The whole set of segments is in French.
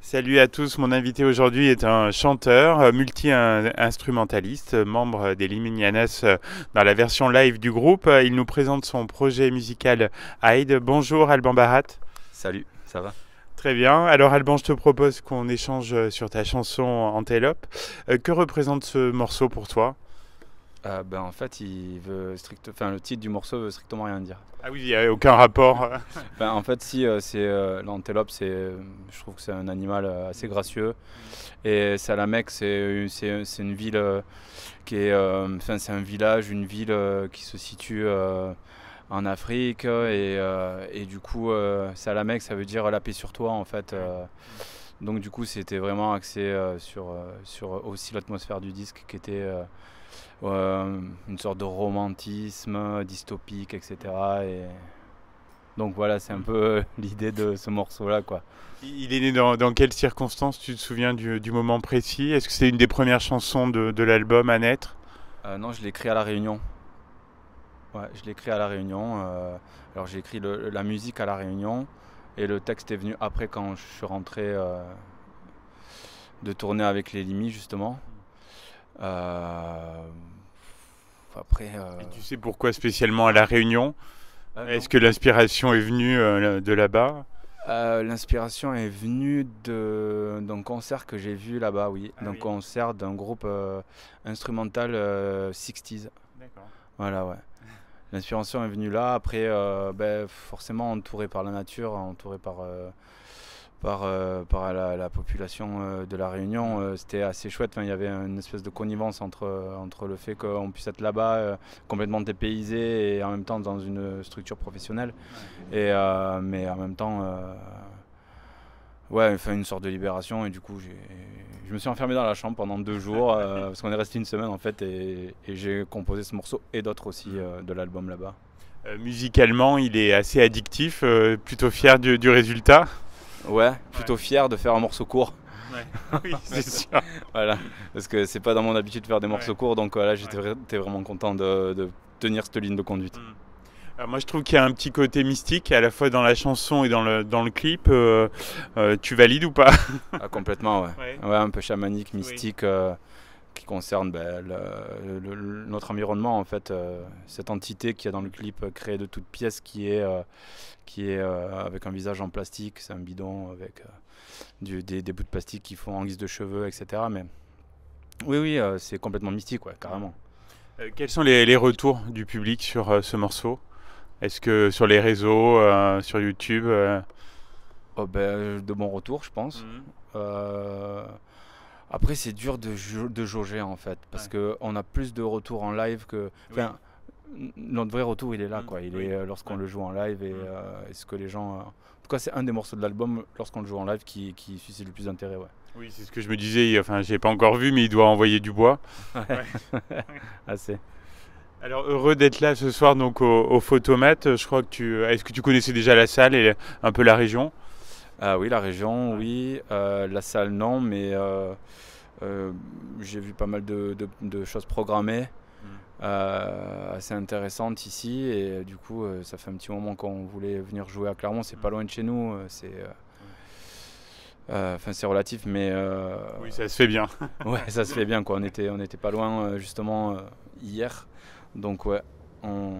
Salut à tous, mon invité aujourd'hui est un chanteur, multi-instrumentaliste, membre des Liminianas dans la version live du groupe. Il nous présente son projet musical Hyde. Bonjour Alban Barat. Salut, ça va? Très bien. Alors Alban, je te propose qu'on échange sur ta chanson Antelope. Que représente ce morceau pour toi? En fait, le titre du morceau veut strictement rien dire. Ah oui, il n'y a aucun rapport. En fait, si c'est l'antélope, je trouve que c'est un animal assez gracieux. Et Salamec, c'est une ville c'est un village, une ville qui se situe en Afrique. Et du coup, Salamec, ça veut dire la paix sur toi, en fait. Donc du coup, c'était vraiment axé sur aussi l'atmosphère du disque qui était une sorte de romantisme dystopique, etc. Et donc voilà, c'est un peu l'idée de ce morceau-là, quoi. Il est né dans quelles circonstances? Tu te souviens du moment précis? Est-ce que c'est une des premières chansons de l'album à naître? Non, je l'ai écrit à La Réunion. Ouais, je l'ai écrit à La Réunion. Alors j'ai écrit la musique à La Réunion et le texte est venu après quand je suis rentré de tourner avec les Limis, justement. Euh, après, Et tu sais pourquoi spécialement à La Réunion? non. Est-ce que l'inspiration est venue de là-bas? L'inspiration est venue d'un concert que j'ai vu là-bas, oui. Ah D'un oui, concert d'un groupe instrumental 60s. d'accord. Voilà, ouais. L'inspiration est venue là. Après, forcément entouré par la nature, entouré par la population de La Réunion, c'était assez chouette. Enfin, il y avait une espèce de connivence entre le fait qu'on puisse être là-bas, complètement dépaysé et en même temps dans une structure professionnelle. Mais en même temps, ouais, enfin, une sorte de libération. Et du coup, je me suis enfermé dans la chambre pendant 2 jours parce qu'on est resté une semaine en fait. Et j'ai composé ce morceau et d'autres aussi de l'album là-bas. Musicalement, il est assez addictif, plutôt fier du résultat. Ouais, Ouais. plutôt fier de faire un morceau court. Ouais. Oui, c'est sûr. Voilà, parce que c'est pas dans mon habitude de faire des Ouais. morceaux courts, donc là Ouais. j'étais vraiment content de tenir cette ligne de conduite. Mm. Alors moi, je trouve qu'il y a un petit côté mystique à la fois dans la chanson et dans le clip. Tu valides ou pas? Ah, complètement, ouais. Ouais. Ouais, un peu chamanique, Oui. mystique, qui concerne notre environnement en fait, cette entité qu'il y a dans le clip créée de toutes pièces qui est avec un visage en plastique, c'est un bidon avec des bouts de plastique qui font en guise de cheveux, etc. Mais oui, oui, c'est complètement mystique, ouais, carrément. Quels sont les retours du public sur ce morceau? Est-ce que sur les réseaux, sur YouTube Oh, ben, de bons retours, je pense. Mhm. Euh, Après, c'est dur de jauger en fait, parce Ouais. que on a plus de retours en live que. Oui. Enfin, notre vrai retour, il est là, Mhm. quoi. Il Oui. est lorsqu'on Ouais. le joue en live Mhm. et ce que les gens. En tout cas, c'est un des morceaux de l'album lorsqu'on le joue en live qui suscite le plus d'intérêt, ouais. Oui, c'est ce que je me disais. Enfin, j'ai pas encore vu, mais il doit envoyer du bois. Ouais, Ouais. assez. Alors heureux d'être là ce soir donc au Photomate. Je crois que est-ce que tu connaissais déjà la salle et un peu la région? Ah oui, la région, Ouais. oui. La salle, non, mais euh, j'ai vu pas mal de choses programmées. Mm. Assez intéressante ici et du coup ça fait un petit moment qu'on voulait venir jouer à Clermont, c'est pas Mm. loin de chez nous, enfin c'est relatif mais Oui, ça se fait bien. ouais, ça se fait bien, quoi. On était pas loin justement hier, donc ouais, on...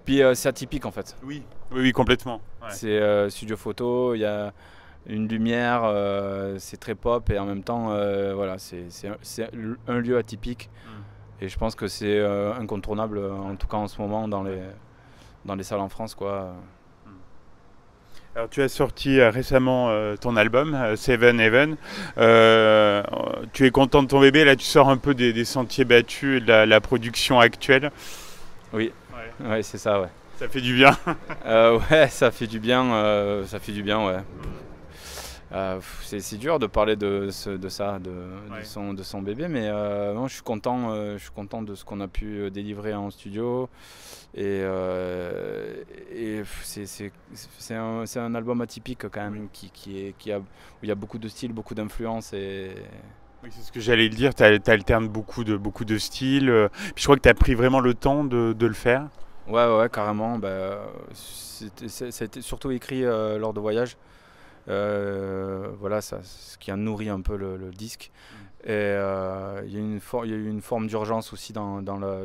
puis c'est atypique en fait, Oui, oui, oui, complètement. Ouais. c'est studio photo, il y a une lumière, c'est très pop et en même temps voilà, c'est un lieu atypique. Mm. Et je pense que c'est incontournable, en tout cas en ce moment, Ouais. dans les salles en France, quoi. Mm. Alors tu as sorti récemment ton album Seven Heaven. Euh, Tu es content de ton bébé? Là, tu sors un peu des sentiers battus et de la production actuelle. Oui, Ouais. ouais, c'est ça, ouais. Ça fait du bien. Ouais, ça fait du bien, ouais. C'est dur de parler de ça, Ouais. de son bébé, mais non, je suis content de ce qu'on a pu délivrer en studio. Et c'est un album atypique quand Oui. même, où il y a beaucoup de styles, beaucoup d'influences. Oui, c'est ce que j'allais le dire. Tu alternes beaucoup de styles. Puis je crois que tu as pris vraiment le temps de le faire. Ouais, ouais, ouais, carrément. Ça a été surtout écrit lors de voyages. voilà, ce qui a nourri un peu le disque. Et il y a eu une forme d'urgence aussi dans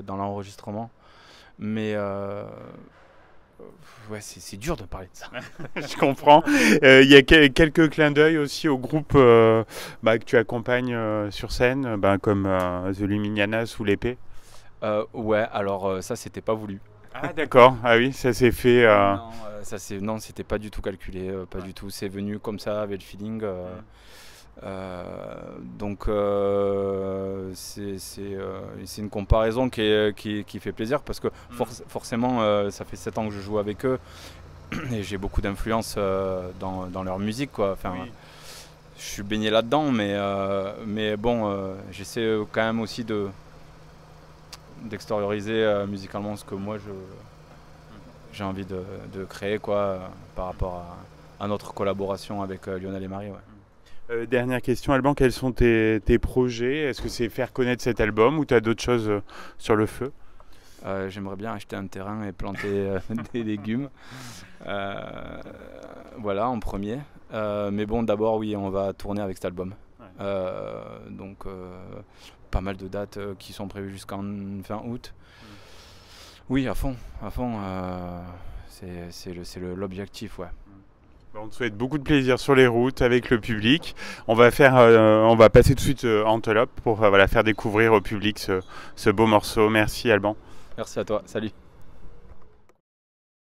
l'enregistrement. Mais ouais, c'est dur de parler de ça. Je comprends. Il y a quelques clins d'œil aussi au groupe que tu accompagnes sur scène, comme The Luminianas ou l'épée. Ouais, alors ça, c'était pas voulu. Ah d'accord, ah oui, ça s'est fait... Non, c'était pas du tout calculé, pas du tout. C'est venu comme ça, avec le feeling. Donc c'est une comparaison qui fait plaisir parce que forcément ça fait 7 ans que je joue avec eux et j'ai beaucoup d'influence dans leur musique, quoi. Enfin, oui. Je suis baigné là-dedans, mais bon, j'essaie quand même aussi d'extérioriser musicalement ce que moi j'ai envie de créer, quoi, par rapport à notre collaboration avec Lionel et Marie. Ouais. Dernière question, Alban, quels sont tes projets? Est-ce que c'est faire connaître cet album ou tu as d'autres choses sur le feu? J'aimerais bien acheter un terrain et planter des légumes. Voilà, en premier. Mais bon, d'abord, oui, on va tourner avec cet album. Ouais. Donc, pas mal de dates qui sont prévues jusqu'en fin août. Oui, à fond. C'est l'objectif, ouais. On te souhaite beaucoup de plaisir sur les routes avec le public. On va passer tout de suite Envelope pour faire découvrir au public ce beau morceau. Merci Alban. Merci à toi, salut.